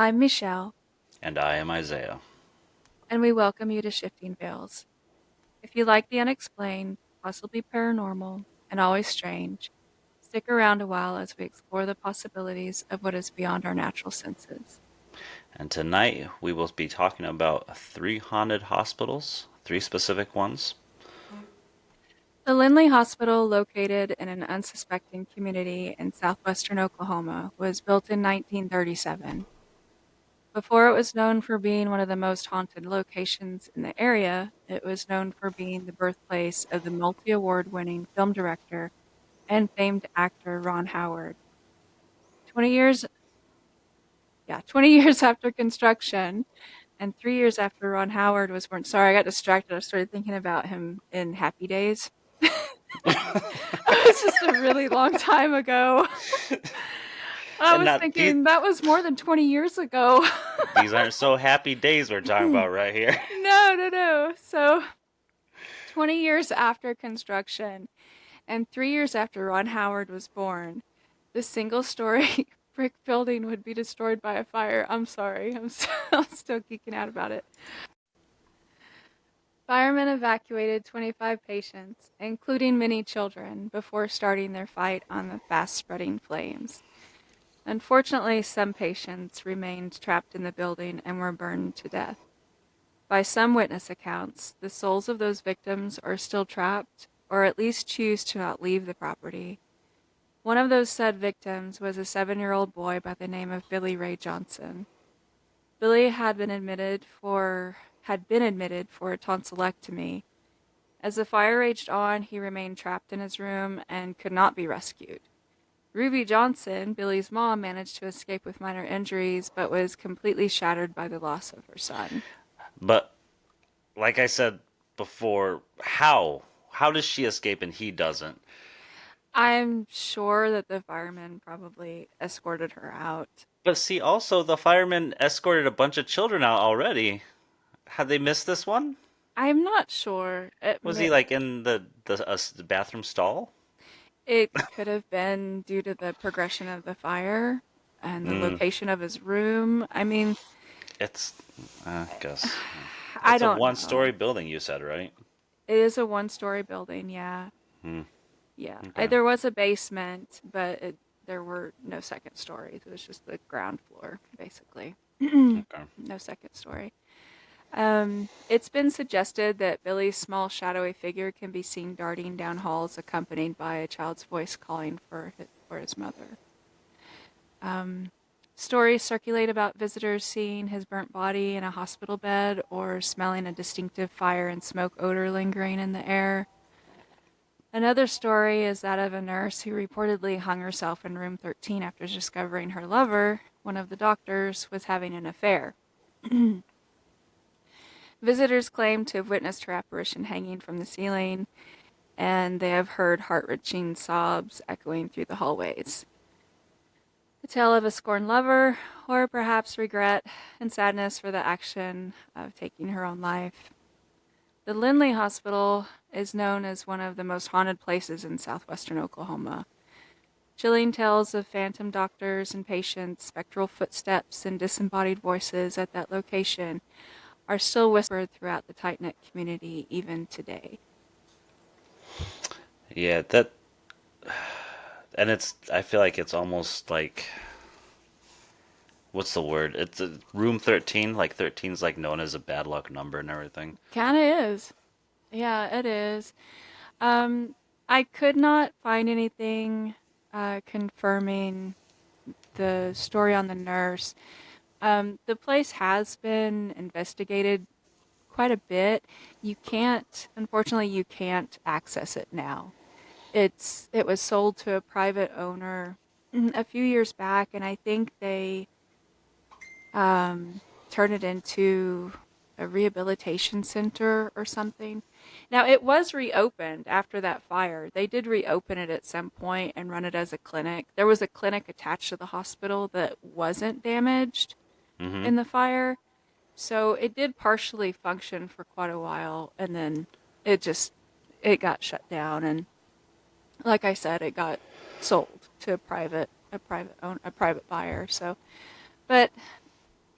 I'm Michelle, And I am Isaiah. and we welcome you to Shifting Veils. If you like the unexplained, possibly paranormal, and always strange, stick around a while as we explore the possibilities of what is beyond our natural senses. And tonight we will be talking about three haunted hospitals, three specific ones. The Lindley Hospital, located in an unsuspecting community in southwestern Oklahoma, was built in 1937. Before it was known for being one of the most haunted locations in the area, it was known for being the birthplace of the multi-award winning film director and famed actor Ron Howard. 20 years, yeah, 20 years after construction and 3 years after Ron Howard was born. Sorry, I got distracted. I started thinking about him in Happy Days. That was just a really long time ago. I And was not these thinking that was more than 20 years ago. these aren't so happy days we're talking No, about right here. no, no. So, 20 years after construction and 3 years after Ron Howard was born, this single story brick building would be destroyed by a fire. I'm sorry. I'm still geeking out about it. Firemen evacuated 25 patients, including many children, before starting their fight on the fast spreading flames. Unfortunately, some patients remained trapped in the building and were burned to death. By some witness accounts, the souls of those victims are still trapped, or at least choose to not leave the property. One of those said victims was a 7-year-old boy by the name of Billy Ray Johnson. Billy had been admitted for a tonsillectomy. As the fire raged on, he remained trapped in his room and could not be rescued. Ruby Johnson, Billy's mom, managed to escape with minor injuries, but was completely shattered by the loss of her son. But like I said before, how? How does she escape and he doesn't? I'm sure that the firemen probably escorted her out. But see, also the firemen escorted a bunch of children out already. Had they missed this one? I'm not sure. Was he like in the bathroom stall? It could have been due to the progression of the fire and the Mm, location of his room. I mean, it's, I guess. I It's a don't one-story know. building, you said, right? It is a one-story building, yeah. Hmm. Yeah. Okay. There was a basement, but there were no second stories. It was just the ground floor, basically. Okay. No second story. It's been suggested that Billy's small shadowy figure can be seen darting down halls accompanied by a child's voice calling for his mother. Um, Stories circulate about visitors seeing his burnt body in a hospital bed or smelling a distinctive fire and smoke odor lingering in the air. Another story is that of a nurse who reportedly hung herself in room 13 after discovering her lover, one of the doctors, was having an affair. Visitors claim to have witnessed her apparition hanging from the ceiling, and they have heard heart-wrenching sobs echoing through the hallways. The tale of a scorned lover, or perhaps regret and sadness for the action of taking her own life. The Lindley Hospital is known as one of the most haunted places in southwestern Oklahoma. Chilling tales of phantom doctors and patients, spectral footsteps, and disembodied voices at that location are still whispered throughout the tight-knit community even today. Yeah, and I feel like it's almost like, what's the word? It's room 13. Like 13's like known as a bad luck number and everything. Kinda is. Yeah, it is. Um, I could not find anything confirming the story on the nurse. The place has been investigated quite a bit. Unfortunately, you can't access it now. It was sold to a private owner a few years back, and I think they turned it into a rehabilitation center or something. Now, it was reopened after that fire. They did reopen it at some point and run it as a clinic. There was a clinic attached to the hospital that wasn't damaged Mm-hmm. in the fire. So it did partially function for quite a while, and then it just it got shut down, and like I said, it got sold to a private buyer. So, but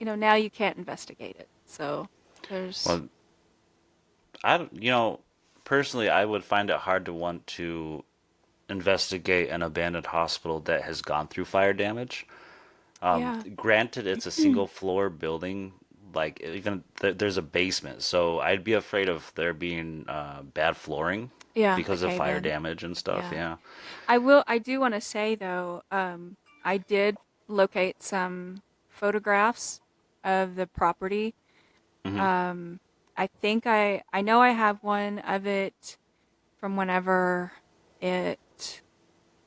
now you can't investigate it. So there's, Well, personally, I would find it hard to want to investigate an abandoned hospital that has gone through fire damage. yeah. Granted, it's a single floor building, like even there's a basement, so I'd be afraid of there being bad flooring Yeah, a because of cave fire in. damage and stuff. Yeah. Yeah. I do want to say though, I did locate some photographs of the property. Hmm. Um, I know I have one of it from whenever it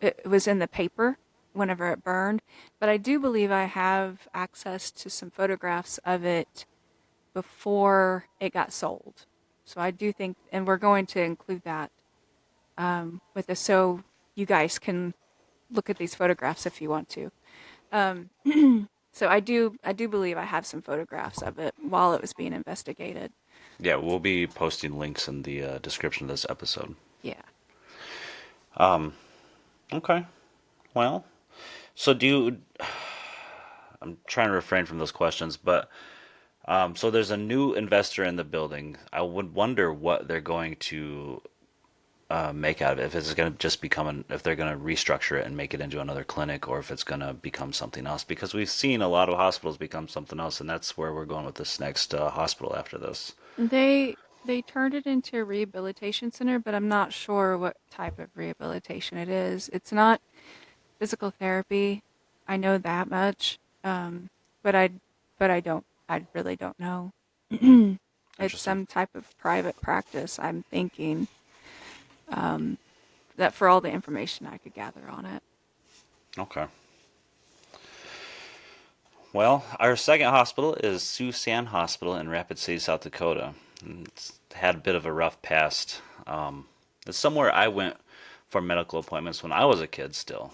it was in the paper, whenever it burned, but I do believe I have access to some photographs of it before it got sold. So I do think, and we're going to include that with us, so you guys can look at these photographs if you want to. Um, so I do believe I have some photographs of it while it was being investigated. Yeah, we'll be posting links in the description of this episode. Yeah. Okay. Well, so do you? I'm trying to refrain from those questions, but so there's a new investor in the building. I would wonder what they're going to make out of it. If it's going to just become if they're going to restructure it and make it into another clinic, or if it's going to become something else. Because we've seen a lot of hospitals become something else, and that's where we're going with this next hospital after this. They turned it into a rehabilitation center, but I'm not sure what type of rehabilitation it is. It's not physical therapy. I know that much. But I really don't know. It's Interesting. some type of private practice, I'm thinking, that for all the information I could gather on it. Okay. Well, our second hospital is Sioux San Hospital in Rapid City, South Dakota. It's had a bit of a rough past. It's somewhere I went for medical appointments when I was a kid still.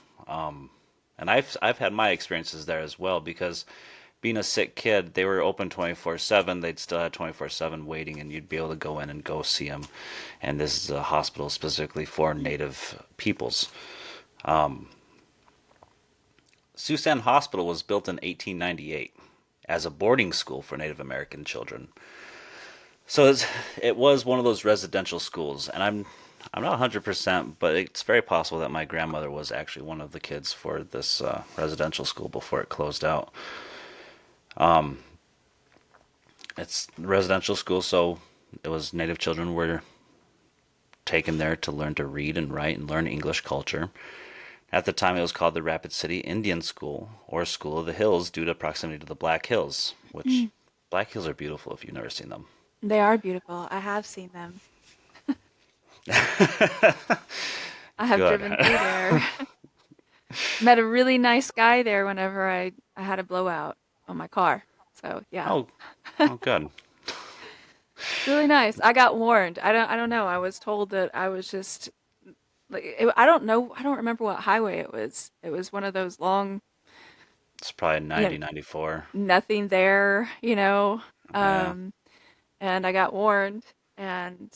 And I've had my experiences there as well because being a sick kid, they were open 24/7. They'd still have 24/7 waiting, and you'd be able to go in and go see them. And this is a hospital specifically for Native peoples. Sioux San Hospital was built in 1898 as a boarding school for Native American children. So it was one of those residential schools, and I'm not 100%, but it's very possible that my grandmother was actually one of the kids for this residential school before it closed out. It's residential school, so it was Native children were taken there to learn to read and write and learn English culture. At the time, it was called the Rapid City Indian School or School of the Hills due to proximity to the Black Hills, which Black Hills are beautiful if you've never seen them. They are beautiful. I have seen them. I have Good. driven through there. Met a really nice guy there whenever I had a blowout on my car. So yeah, Oh, oh, good. really nice. I got warned. I don't know. I was told that I was just like I don't know. I don't remember what highway it was. It was one of those long, It's probably you know, 90, 94. nothing there, Yeah, and I got warned, and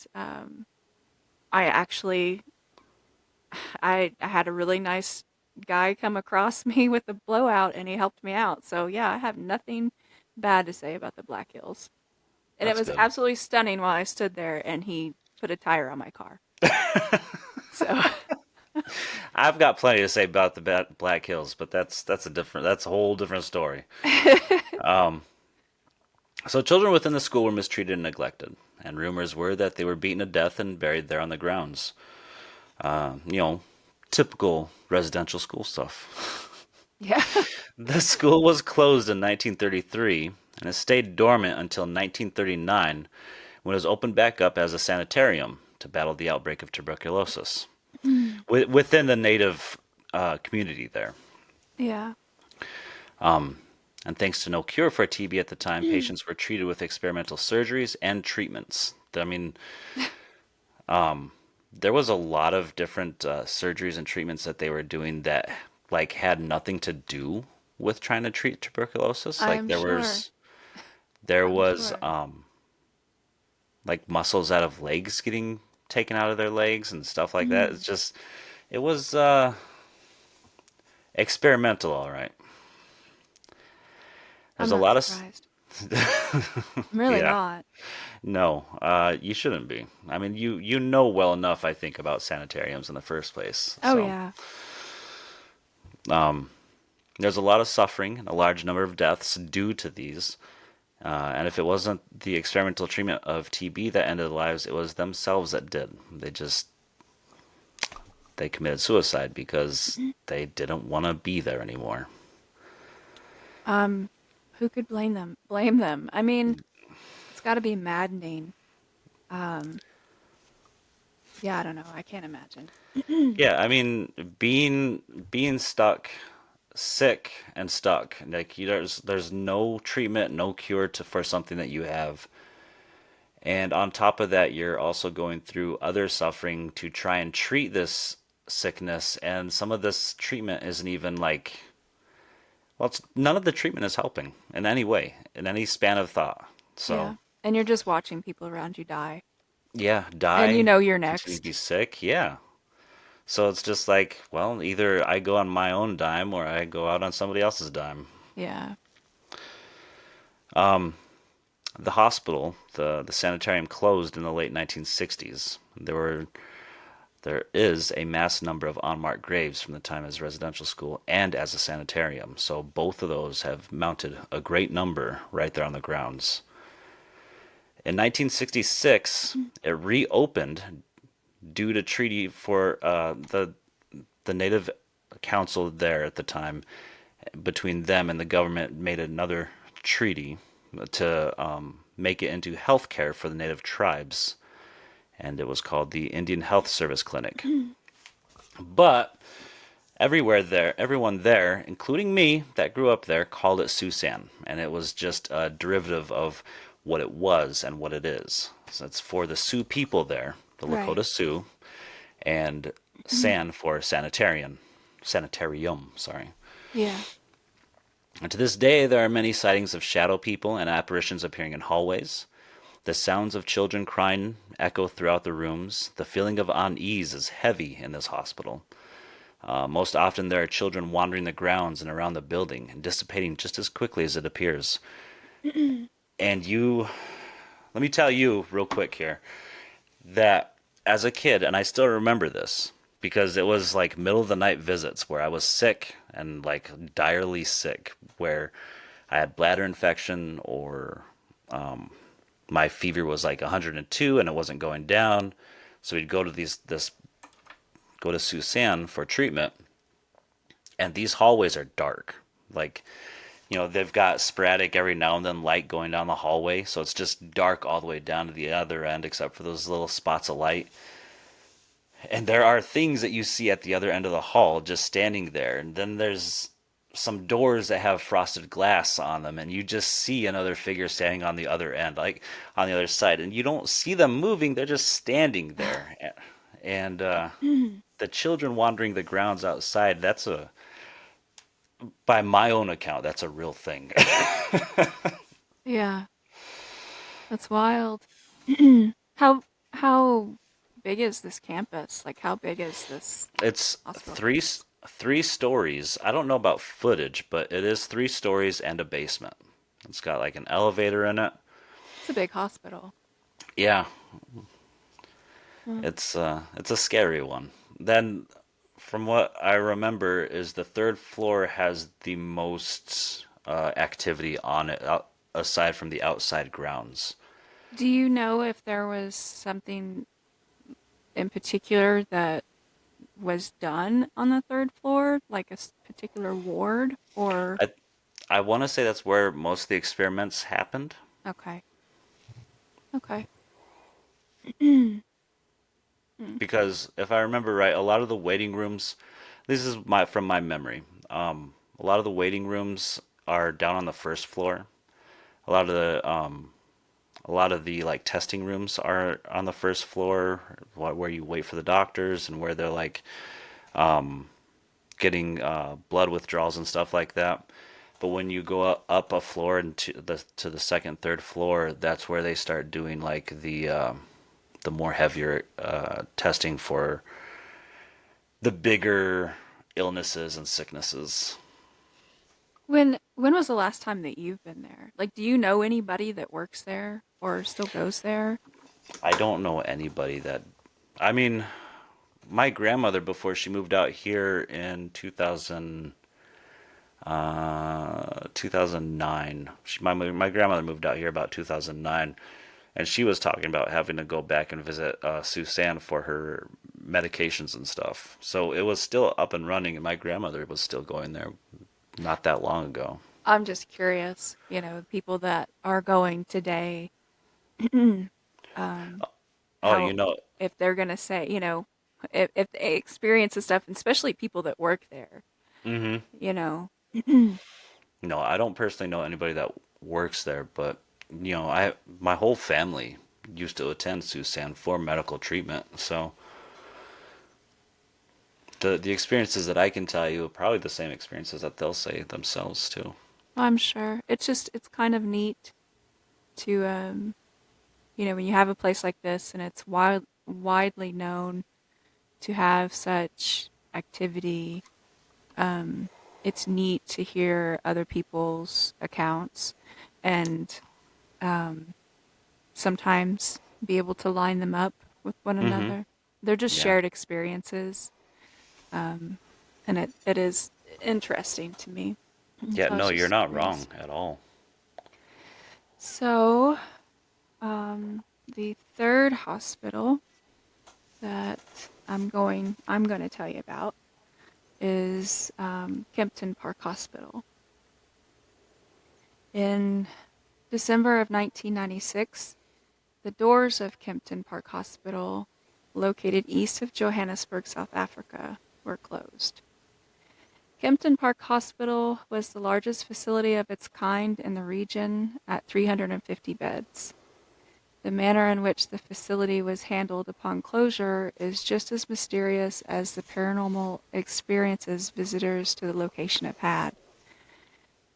I actually I had a really nice guy come across me with a blowout, and he helped me out. So yeah, I have nothing bad to say about the Black Hills. And it that's was good. absolutely stunning while I stood there and he put a tire on my car. So I've got plenty to say about the Black Hills, but that's a whole different story. So children within the school were mistreated and neglected, and rumors were that they were beaten to death and buried there on the grounds. Uh, you know, typical residential school stuff. yeah. The school was closed in 1933 and it stayed dormant until 1939 when it was opened back up as a sanitarium to battle the outbreak of tuberculosis within the native community there. Yeah. And thanks to no cure for TB at the time, patients were treated with experimental surgeries and treatments. I mean, there was a lot of different surgeries and treatments that they were doing that like had nothing to do with trying to treat tuberculosis. Like I'm sure. there I'm was sure. like muscles out of legs getting taken out of their legs and stuff like that. Mm. It's just it was experimental, all right. I'm There's a not lot of surprised. I'm really yeah. not. No, you shouldn't be. I mean, you know well enough, I think, about sanitariums in the first place. Oh, So, yeah. there's a lot of suffering and a large number of deaths due to these. And if it wasn't the experimental treatment of TB that ended lives, it was themselves that did. They committed suicide because they didn't want to be there anymore. Um, who could blame them? Blame them. I mean, it's got to be maddening. Um, yeah, I don't know. I can't imagine. Yeah, I mean, being stuck, sick and stuck, like there's no treatment, no cure for something that you have. And on top of that, you're also going through other suffering to try and treat this sickness, and some of this treatment isn't even like, well, none of the treatment is helping in any way, in any span of thought. So, Yeah. And you're just watching people around you die. yeah, And you die, know you're continue to next. be sick, yeah. So it's just like, well, either I go on my own dime or I go out on somebody else's dime. Yeah. The hospital, the sanitarium closed in the late 1960s. There is a mass number of unmarked graves from the time as a residential school and as a sanitarium. So both of those have mounted a great number right there on the grounds. In 1966, it reopened due to treaty for the native council there at the time. Between them and the government made another treaty to make it into health care for the native tribes, and it was called the Indian Health Service Clinic. But everyone there, including me that grew up there, called it Sioux San, and it was just a derivative of what it was and what it is. So it's for the Sioux people there, the Right. Lakota Sioux, and San for sanitarium, sorry. Yeah. And to this day, there are many sightings of shadow people and apparitions appearing in hallways. The sounds of children crying echo throughout the rooms. The feeling of unease is heavy in this hospital. Most often, there are children wandering the grounds and around the building and dissipating just as quickly as it appears. And let me tell you real quick here that as a kid, and I still remember this because it was like middle of the night visits where I was sick and like direly sick, where I had bladder infection or my fever was like 102 and it wasn't going down. So we'd go to go to Sioux San for treatment, and these hallways are dark. Like, they've got sporadic every now and then light going down the hallway, so it's just dark all the way down to the other end except for those little spots of light. And there are things that you see at the other end of the hall just standing there. And then there's some doors that have frosted glass on them, and you just see another figure standing on the other end, like on the other side. And you don't see them moving, they're just standing there. And the children wandering the grounds outside, by my own account, that's a real thing. Yeah. That's wild. How how big is this campus? Like how big is this It's hospital three campus? three stories. I don't know about footage, but it is 3 stories and a basement. It's got like an elevator in it. It's a big hospital. Yeah, Hmm. it's a scary one. Then, from what I remember, is the third floor has the most activity on it, aside from the outside grounds. Do you know if there was something in particular that was done on the third floor, like a particular ward or I I want to say that's where most of the experiments happened. okay. Okay. Hmm. Because if I remember right, a lot of the waiting rooms, this is my from my memory. A lot of the waiting rooms are down on the first floor. A lot of the like testing rooms are on the first floor, where you wait for the doctors and where they're like getting blood withdrawals and stuff like that. But when you go up a floor and to the second, third floor, that's where they start doing like the more heavier testing for the bigger illnesses and sicknesses. When When was the last time that you've been there? Like, do you know anybody that works there or still goes there? I don't know anybody that. I mean, my grandmother before she moved out here in 2009. My grandmother moved out here about 2009, and she was talking about having to go back and visit Sioux San for her medications and stuff. So it was still up and running, and my grandmother was still going there not that long ago. I'm just curious, people that are going today, um, Oh, how if they're gonna say, if they experience this stuff, and especially people that work there, hmm you know. no, I don't personally know anybody that works there, but I my whole family used to attend Sioux San for medical treatment, so the experiences that I can tell you are probably the same experiences that they'll say themselves too. I'm sure it's kind of neat to when you have a place like this and it's widely known to have such activity. um it's neat to hear other people's accounts and um sometimes be able to line them up with one hmm another. They're just Yeah. shared experiences. um and it is interesting to me. Yeah, So I was no, you're just not wrong curious. at all. So the third hospital that I'm going to tell you about is Kempton Park Hospital. In December of 1996, the doors of Kempton Park Hospital, located east of Johannesburg, South Africa, were closed. Kempton Park Hospital was the largest facility of its kind in the region at 350 beds. The manner in which the facility was handled upon closure is just as mysterious as the paranormal experiences visitors to the location have had.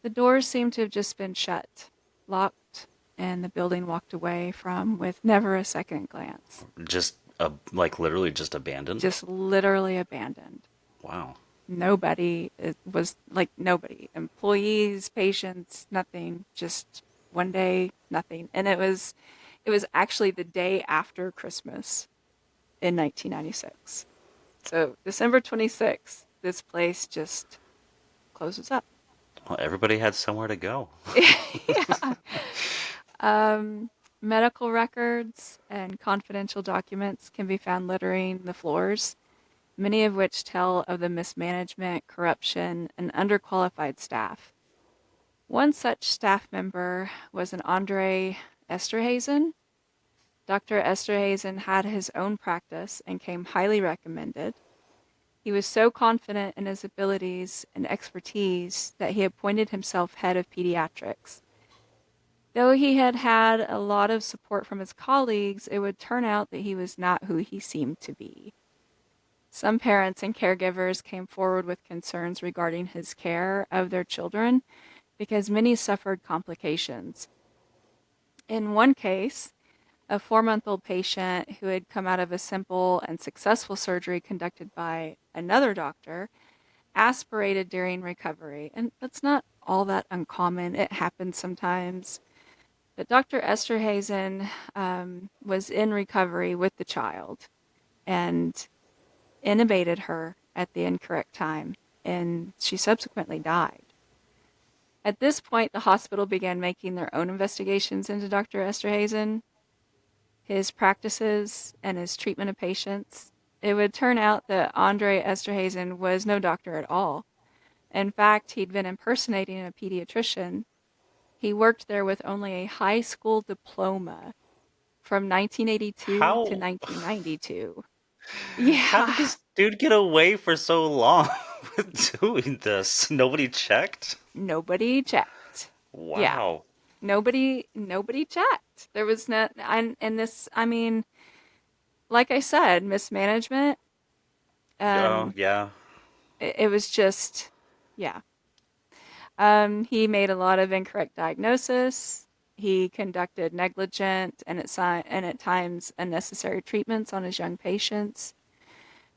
The doors seem to have just been shut, locked, and the building walked away from with never a second glance. Just like literally just abandoned. Just literally abandoned. Wow. Nobody, it was like nobody. Employees, patients, nothing. Just one day, nothing. And it was actually the day after Christmas in 1996. So December 26th, this place just closes up. Well, everybody had somewhere to go. Yeah. Um, Medical records and confidential documents can be found littering the floors, many of which tell of the mismanagement, corruption, and underqualified staff. One such staff member was an Andre Esterhazen. Dr. Esterhazen had his own practice and came highly recommended. He was so confident in his abilities and expertise that he appointed himself head of pediatrics. Though he had had a lot of support from his colleagues, it would turn out that he was not who he seemed to be. Some parents and caregivers came forward with concerns regarding his care of their children because many suffered complications. In one case, a 4-month-old patient who had come out of a simple and successful surgery conducted by another doctor aspirated during recovery. And that's not all that uncommon. It happens sometimes. But Dr. Esterhazen was in recovery with the child and intubated her at the incorrect time, and she subsequently died. At this point, the hospital began making their own investigations into Dr. Esterhazen, his practices, and his treatment of patients. It would turn out that Andre Esterhazen was no doctor at all. In fact, he'd been impersonating a pediatrician. He worked there with only a high school diploma from 1982 to How 1992. how did Yeah, this dude get away for so long with doing this? Nobody checked? nobody checked. Yeah, Wow. nobody checked. There was not, and this, I mean, like I said, mismanagement. Oh, Um, yeah. it was just, yeah. He made a lot of incorrect diagnosis. He conducted negligent and at times unnecessary treatments on his young patients.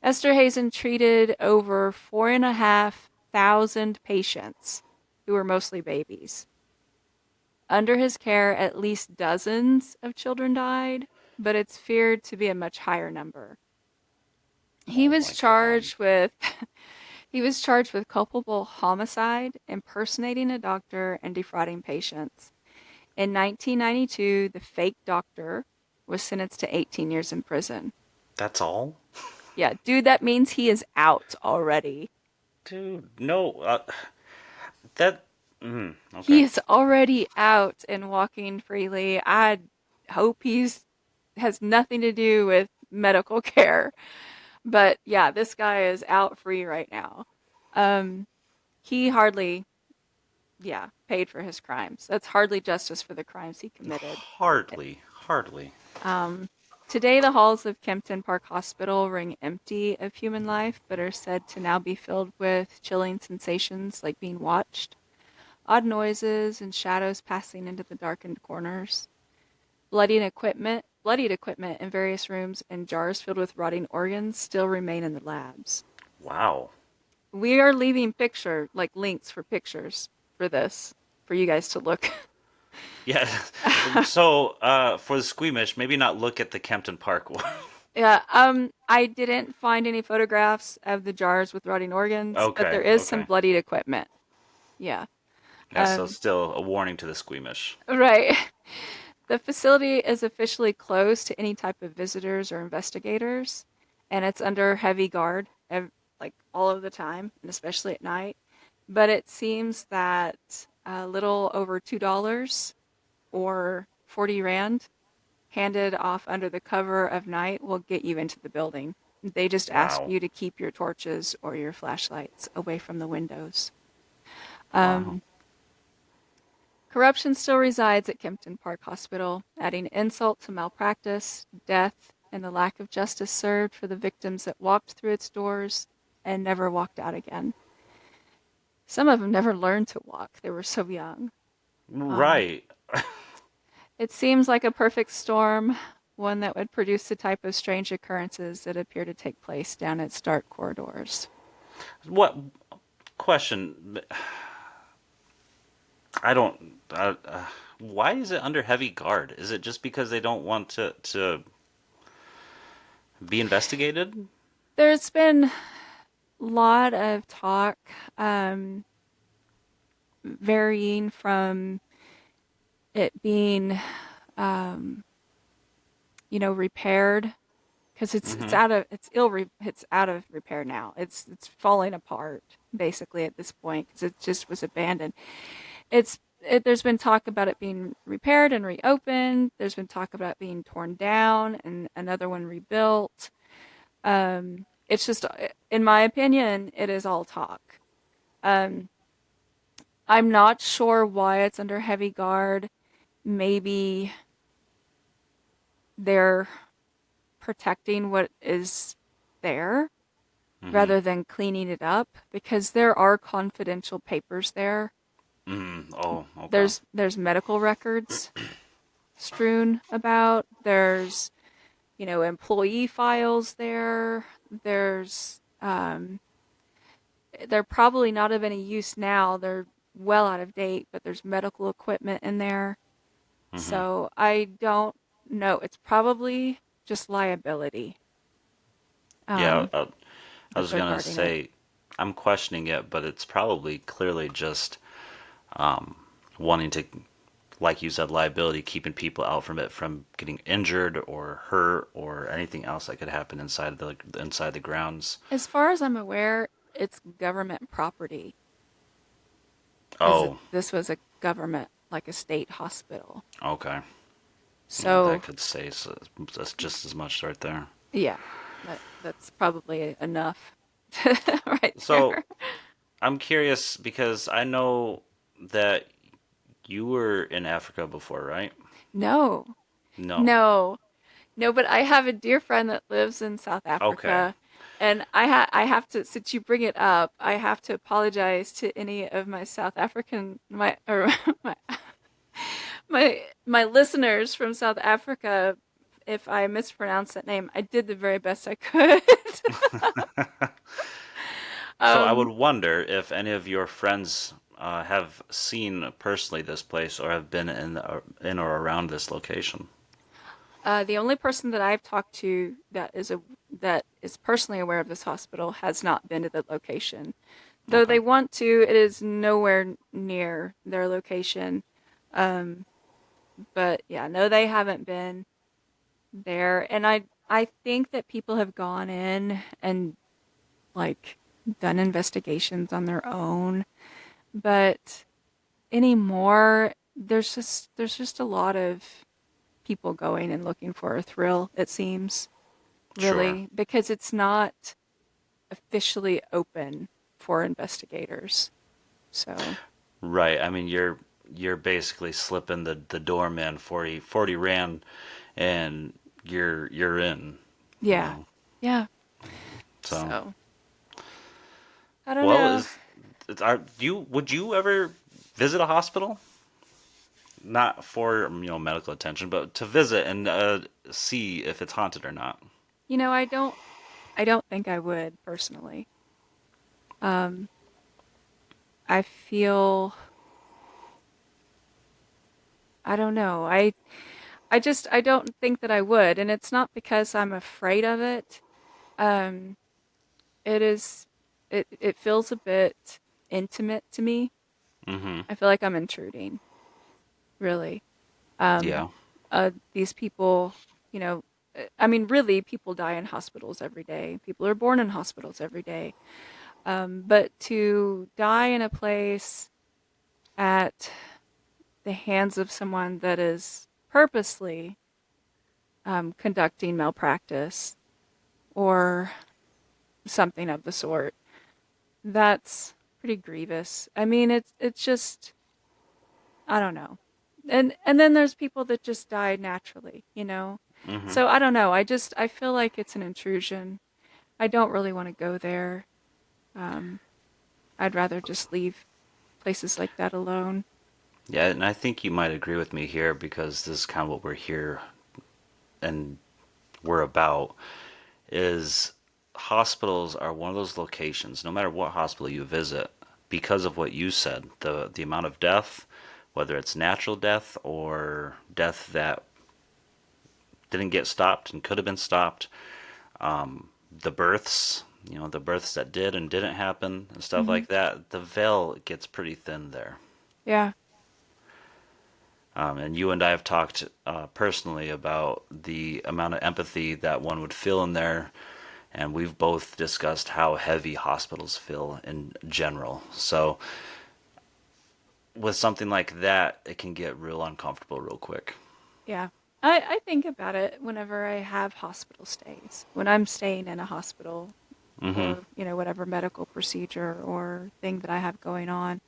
Esterhazen treated over 4,500 patients who were mostly babies. Under his care, at least dozens of children died, but it's feared to be a much higher number. He Oh was my God. charged with he was charged with culpable homicide, impersonating a doctor, and defrauding patients. In 1992, the fake doctor was sentenced to 18 years in prison. That's all? Yeah, dude, that means he is out already. Dude, no. That. He Okay. is already out and walking freely. I hope he's has nothing to do with medical care. But yeah, this guy is out free right now. Um, he hardly, yeah, paid for his crimes. That's hardly justice for the crimes he committed. Hardly. Hardly. Um, Today, the halls of Kempton Park Hospital ring empty of human life, but are said to now be filled with chilling sensations like being watched, odd noises, and shadows passing into the darkened corners. Bloodied equipment in various rooms and jars filled with rotting organs still remain in the labs. Wow. We are leaving like links for pictures for this, for you guys to look. Yeah. So, for the squeamish, maybe not look at the Kempton Park one. Yeah, I didn't find any photographs of the jars with rotting organs, but Okay. there is some Okay. bloodied equipment. Yeah. Yeah. So Um, still a warning to the squeamish. right. The facility is officially closed to any type of visitors or investigators, and it's under heavy guard, like all of the time, and especially at night. But it seems that a little over $2 or 40 Rand handed off under the cover of night will get you into the building. They just ask Wow. you to keep your torches or your flashlights away from the windows. Wow. Um, Corruption still resides at Kempton Park Hospital, adding insult to malpractice, death, and the lack of justice served for the victims that walked through its doors and never walked out again. Some of them never learned to walk, they were so young. Um, Right. it seems like a perfect storm, one that would produce the type of strange occurrences that appear to take place down its dark corridors. What question? I don't. Why is it under heavy guard? Is it just because they don't want to be investigated? There's been a lot of talk, um, varying from it being, um, repaired because it's Mm-hmm. out of it's out of repair now. It's falling apart basically at this point because it just was abandoned. There's been talk about it being repaired and reopened. There's been talk about it being torn down and another one rebuilt. It's just, in my opinion, it is all talk. Um, I'm not sure why it's under heavy guard. Maybe they're protecting what is there Mm-hmm. rather than cleaning it up because there are confidential papers there. Mm-hmm. Oh, okay. There's medical records strewn about. There's, employee files there. They're probably not of any use now. They're well out of date, but there's medical equipment in there. Mm-hmm. So I don't know. It's probably just liability, Yeah. I that was they're gonna guarding it. say I'm questioning it, but it's probably clearly just um, wanting to, like you said, liability, keeping people out from it, from getting injured or hurt or anything else that could happen inside the grounds. As far as I'm aware, it's government property because Oh, this was a government, like a state hospital. okay. Well, that So could say so. That's just as much right there. yeah, that's probably enough right So there. I'm curious because I know that you were in Africa before, right? No, No. no, no, but I have a dear friend that lives in South Okay. Africa, and I have to, since you bring it up, I have to apologize to any of my South African my or my my listeners from South Africa if I mispronounce that name. I did the very best I could. So I would um, wonder if any of your friends have seen personally this place or have been in or around this location? The only person that I've talked to that is personally aware of this hospital has not been to the location. Though Okay. they want to, it is nowhere near their location. Um, but yeah, no, they haven't been there. And I think that people have gone in and like done investigations on their own, but anymore there's just a lot of people going and looking for a thrill, it seems, Sure. really, because it's not officially open for investigators. So, Right. I mean, you're basically slipping the doorman 40 rand, and you're in, you yeah. know. Yeah. So, So, I don't well, know. is are you would you ever visit a hospital? Not for, medical attention, but to visit and see if it's haunted or not. I don't think I would personally. Um, I feel I don't know. I don't think that I would, and it's not because I'm afraid of it. Um, it is it feels a bit intimate to me. Mm-hmm. I feel like I'm intruding, really. Um, Yeah. these people, I mean, really, people die in hospitals every day. People are born in hospitals every day. But to die in a place at the hands of someone that is purposely conducting malpractice or something of the sort, that's pretty grievous. I mean, it's just I don't know. And then there's people that just died naturally. Mm-hmm. So I don't know. I feel like it's an intrusion. I don't really want to go there. Um, I'd rather just leave places like that alone. Yeah, and I think you might agree with me here because this is kind of what we're here and we're about is hospitals are one of those locations, no matter what hospital you visit, because of what you said, the amount of death, whether it's natural death or death that didn't get stopped and could have been stopped, the births, the births that did and didn't happen and stuff Hmm. like that, the veil gets pretty thin there. Yeah. And you and I have talked personally about the amount of empathy that one would feel in there, and we've both discussed how heavy hospitals feel in general. So, with something like that, it can get real uncomfortable real quick. Yeah. I think about it whenever I have hospital stays. When I'm staying in a hospital Mm-hmm. for, whatever medical procedure or thing that I have going on,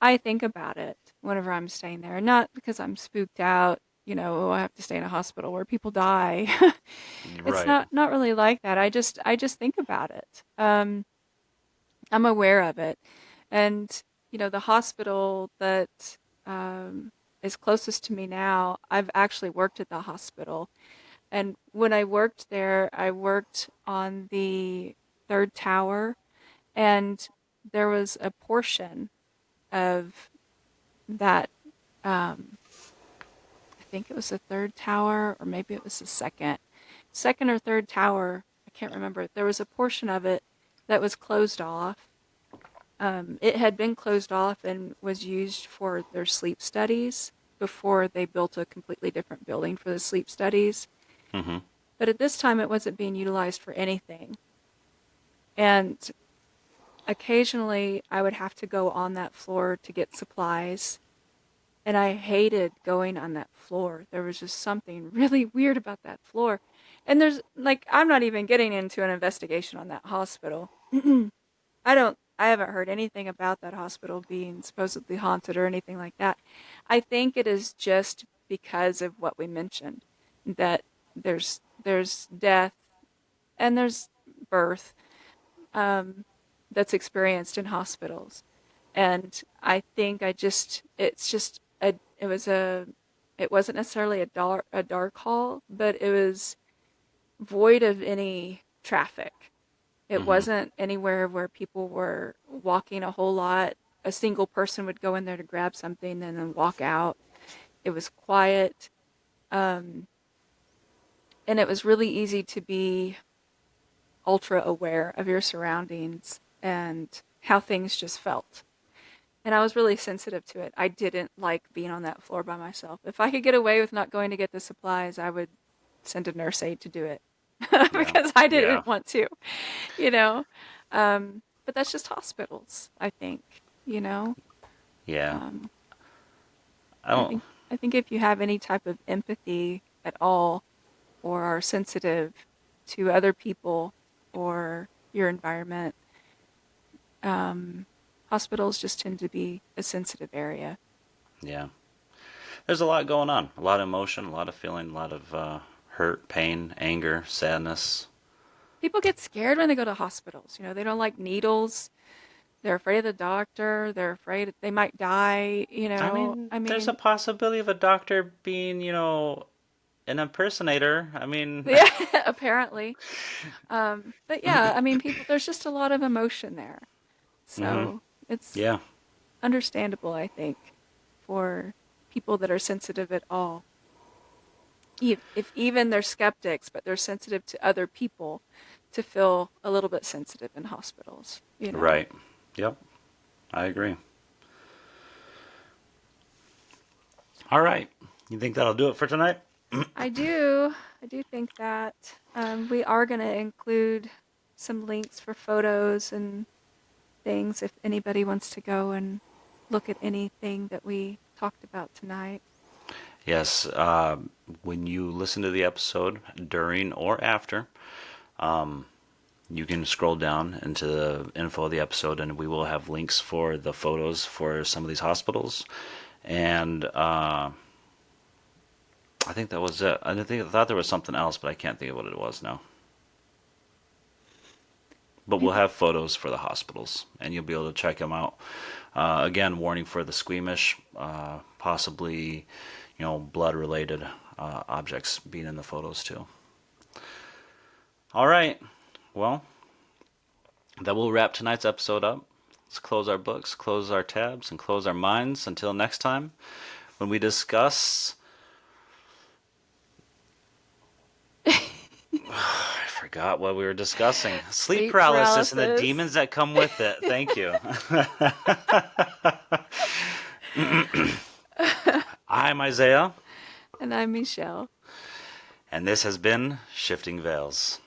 I think about it whenever I'm staying there. Not because I'm spooked out, oh, I have to stay in a hospital where people die. It's Right. not really like that. I just think about it. I'm aware of it. And, the hospital that is closest to me now, I've actually worked at the hospital. And when I worked there, I worked on the third tower, and there was a portion of that, um, I think it was the third tower, or maybe it was the second or third tower. I can't remember. There was a portion of it that was closed off. It had been closed off and was used for their sleep studies before they built a completely different building for the sleep studies. Mm-hmm. But at this time, it wasn't being utilized for anything. And occasionally, I would have to go on that floor to get supplies. And I hated going on that floor. There was just something really weird about that floor. And I'm not even getting into an investigation on that hospital. I haven't heard anything about that hospital being supposedly haunted or anything like that. I think it is just because of what we mentioned, that there's death and there's birth, um, that's experienced in hospitals. And I think it wasn't necessarily a dark hall, but it was void of any traffic. It Mm-hmm. wasn't anywhere where people were walking a whole lot. a single person would go in there to grab something and then walk out. It was quiet, um, and it was really easy to be ultra aware of your surroundings and how things just felt. And I was really sensitive to it. I didn't like being on that floor by myself. If I could get away with not going to get the supplies, I would send a nurse aide to do it Yeah. because I Yeah. didn't want to, you know. But that's just hospitals, I think, you know. Yeah. Um, I I don't. think I think if you have any type of empathy at all or are sensitive to other people or your environment, um, hospitals just tend to be a sensitive area. Yeah. There's a lot going on. A lot of emotion, a lot of feeling, a lot of hurt, pain, anger, sadness. People get scared when they go to hospitals. You know, they don't like needles. They're afraid of the doctor. They're afraid they might die. You I know, mean, I there's a mean, possibility of a doctor being, an impersonator. I mean, yeah, apparently. But yeah, I mean, people, there's just a lot of emotion there. hmm So it's yeah. understandable, I think, for people that are sensitive at all. If even they're skeptics, but they're sensitive to other people, to feel a little bit sensitive in hospitals, you know. Right. Yep. I agree. All right. You think that'll do it for tonight? I do. I do think that we are going to include some links for photos and things if anybody wants to go and look at anything that we talked about tonight. Yes. When you listen to the episode during or after, you can scroll down into the info of the episode, and we will have links for the photos for some of these hospitals. And I think that was it. I thought there was something else, but I can't think of what it was now. But I we'll think have photos for the hospitals, and you'll be able to check them out. Again, warning for the squeamish, possibly, blood-related objects being in the photos too. All right. Well, that will wrap tonight's episode up. Let's close our books, close our tabs, and close our minds until next time when we discuss. I forgot what we were discussing. Sleep sleep paralysis and the paralysis. demons that come with it. Thank you. I'm Isaiah, And I'm Michelle. and this has been Shifting Veils.